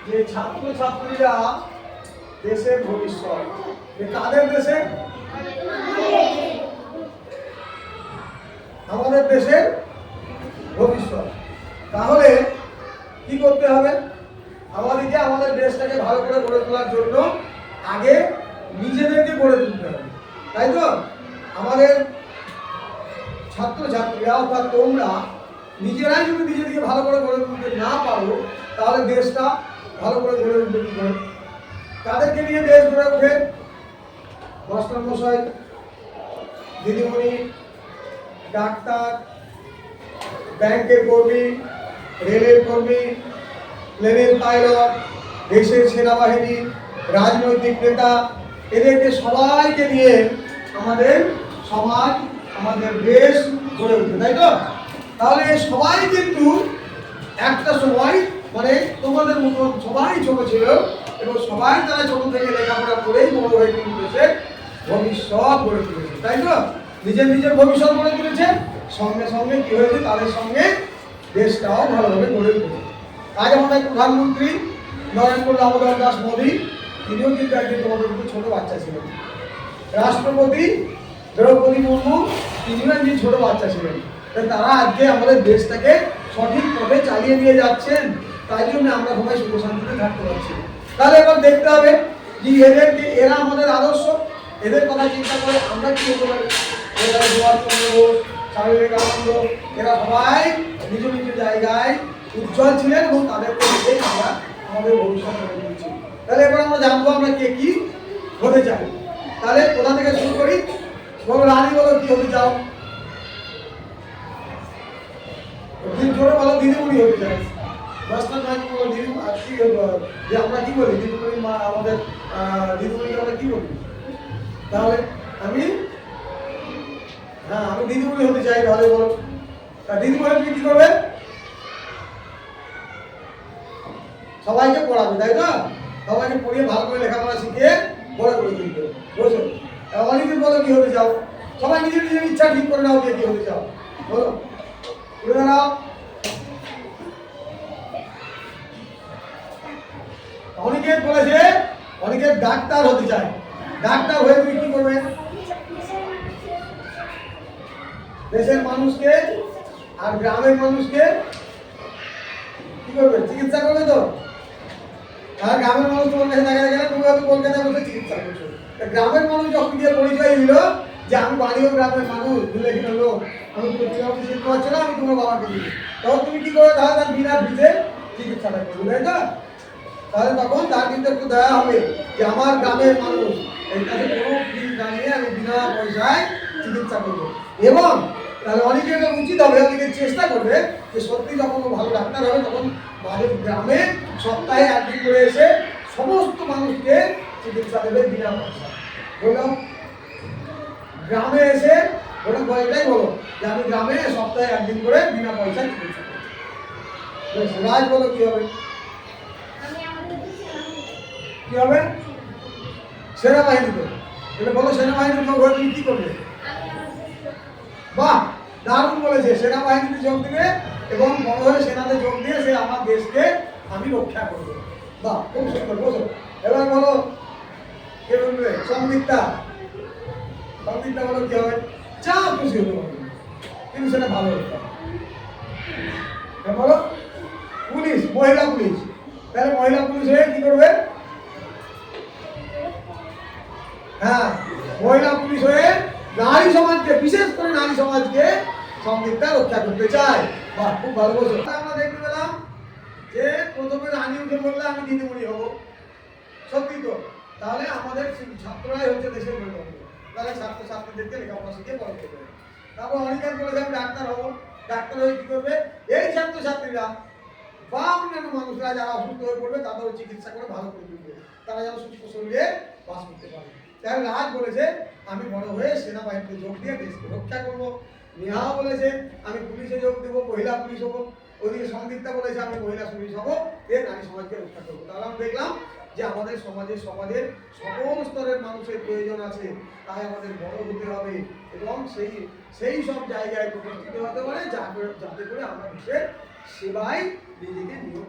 যে ছাত্রছাত্রীরা দেশের ভবিষ্যৎ। কাদের দেশে? আমাদের দেশের ভবিষ্যৎ। তাহলে কি করতে হবে? আমাদেরকে আমাদের দেশটাকে ভালো করে গড়ে তোলার জন্য আগে নিজেদেরকে গড়ে তুলতে হবে, তাই তো? আমাদের ছাত্রছাত্রীরা অর্থাৎ তোমরা নিজেরাই যদি নিজেদেরকে ভালো করে গড়ে তুলতে না পারো তাহলে দেশটা ভালো করে গড়ে উঠবে কি করে? তাদেরকে নিয়ে দেশ গড়ে ওঠে মাস্টারমশাই, দিদিমণি, ডাক্তার, ব্যাংকের কর্মী, রেলের কর্মী, প্লেনের পাইলট, দেশের সেনাবাহিনী, রাজনৈতিক নেতা, এদেরকে সবাইকে নিয়ে আমাদের সমাজ, আমাদের দেশ গড়ে উঠে, তাই তো? তাহলে সবাই কিন্তু একটা সময় মানে তোমাদের মতো সবাই ছোট ছিল এবং সবাই তারা ছোট থেকে লেখাপড়া করেই বড় হয়ে কিন্তু দেশের ভবিষ্যৎ গড়ে তুলেছে, তাই তো? নিজের নিজের ভবিষ্যৎ গড়ে তুলেছে, সঙ্গে সঙ্গে কি হয়েছে তাদের সঙ্গে দেশটাও ভালোভাবে গড়ে উঠেছে। আজ আমাদের প্রধানমন্ত্রী নরেন্দ্র দামোদর দাস মোদী, তিনিও কিন্তু একজন তোমাদের মতো ছোট বাচ্চা ছিলেন। রাষ্ট্রপতি দ্রৌপদী মুর্মু, তিনিও একজন ছোট বাচ্চা ছিলেন। তারা আজকে আমাদের দেশটাকে সঠিক পথে চালিয়ে নিয়ে যাচ্ছেন, তাই জন্য আমরা সবাই সুখ শান্তিতে থাকতে পারছি। তাহলে এবার দেখতে হবে যে এরা আমাদের আদর্শ, এদের কথা চিন্তা করে আমরা কি হতে পারি। সুভাষচন্দ্র বোস, স্বামী বিবেকানন্দ, এরা সবাই নিজ নিজ জায়গায় উজ্জ্বল ছিলেন এবং তাদেরকে দেখেই আমরা আমাদের ভবিষ্যৎ গড়ে তুলছি। তাহলে এবার আমরা জানবো আমরা কে কি হতে চাই। তাহলে কোথা থেকে শুরু করি? বলো রানী, বলো কি হতে চাও? জোরে বলো দিদিমণি হতে চাই। মাস্টার নাকি বলো দিদি কি যে আমরা কি বলি দিদিমণি, মা আমাদের দিদিমণিকে আমরা কি বলি? তাহলে আমি আমি দিদিমণি হতে চাই। তাহলে বলো দিদিমণি তুমি কি করবে? সবাইকে পড়াবে, তাই তো? সবাইকে পড়িয়ে ভালো করে লেখাপড়া শিখিয়ে বড় করে তুলবে, বুঝছো? অনেকে বলো কি হতে চাও? সবাই নিজের নিজের ইচ্ছা ঠিক করে নাও, কি হতে চাও বলো, করে দাঁড়াও। অনেকে বলেছে অনেকে ডাক্তার হতে চায়। ডাক্তার হয়ে তুমি কি করবে? দেশের মানুষকে আর গ্রামের মানুষকে কি করবে? চিকিৎসা করবে তো? আর গ্রামের মানুষ তোমার কাছে দেখা গেলে তুমি হয়তো কলকাতায় বসে চিকিৎসা করছো। গ্রামের মানুষ যখন গিয়ে পরিচয় দিল যে আমি বাড়িও গ্রামের মানুষ, বুঝলে কি হলো, আমি চিকিৎসা করছি না, আমি তোমার বাবাকে দিই, তখন তুমি কি করবে? তাহলে তার বিনা ফিসে চিকিৎসাটা করবে, তাই তো? তাহলে তখন তার কিন্তু একটু দয়া হবে যে আমার গ্রামের মানুষ, এর কাছে কোনো ফিস না নিয়ে আমি বিনা পয়সায় চিকিৎসা করবো। এবং তাহলে অনেকের উচিত হবে, অনেকে চেষ্টা করবে যে সত্যি যখন ভালো ডাক্তার হবে তখন বাড়ির গ্রামে সপ্তাহে একদিন করে এসে সমস্ত মানুষকে চিকিৎসা দেবে বিনা পয়সা। বললাম গ্রামে এসে ওটা এটাই বলো যে আমি গ্রামে সপ্তাহে একদিন করে বিনা পয়সায় চিকিৎসা করবো। রাজ বলো কি হবে? কি হবে? সেনাবাহিনীতে। এটা বলো সেনাবাহিনীতে যোগ হয়ে তুমি কি করবে? বাহ, দারুণ বলেছে। সেনাবাহিনীতে যোগ দিবে এবং বড় হয়ে সেনাতে যোগ দিয়ে সে আমার দেশকে আমি রক্ষা করবো। বাহ, খুব সুন্দর। বলো এবার বলো কে বলবে? সংগীতা। সংগীতা বলো কি হবে? যা খুশি হতে পারবে কিন্তু সেটা ভালো হতে হবে। বলো পুলিশ, মহিলা পুলিশ। তাহলে মহিলা পুলিশ হয়ে কি করবে? হ্যাঁ, মহিলা পুলিশ হয়ে নারী সমাজকে, বিশেষ করে নারী সমাজকে সংগীতটা রক্ষা করতে চায়। বাহ, খুব ভালো বলছো। আমরা দেখতে পেলাম যে প্রথমে রানী উঠে বললে আমি দিদিমণি হবো, সত্যি তো? তাহলে আমাদের ছাত্ররাই হচ্ছে দেশের মেরুদণ্ড। তাহলে ছাত্রছাত্রীদেরকে লেখাপড়া শিখিয়ে বড় করতে হবে। তারপর অনেকের বলেছে আমি ডাক্তার হবো। ডাক্তার হয়ে কি করবে? এই ছাত্রছাত্রীরা বা অন্যান্য মানুষরা যারা অসুস্থ হয়ে পড়বে তাদের চিকিৎসা করে ভালো করে তুলবে, তারা যেন সুস্থ শরীরে বাস করতে পারে। তাই রাজ বলেছে আমি বড় হয়ে সেনাবাহিনীতে যোগ দিয়ে দেশকে রক্ষা করবো। নেহা বলেছে আমি পুলিশে যোগ দেবো, মহিলা পুলিশ হবো। ওইদিকে সংগীতা বলেছে আমি মহিলা পুলিশ হবো, এ নারী সমাজকে রক্ষা করবো। তাহলে আমি দেখলাম যে আমাদের সমাজের সকল স্তরের মানুষের প্রয়োজন আছে, তাই আমাদের বড় হতে হবে এবং সেই সব জায়গায় প্রতিষ্ঠিত হতে পারে যাতে করে আমরা দেশের সেবায় নিজেকে নিয়োগ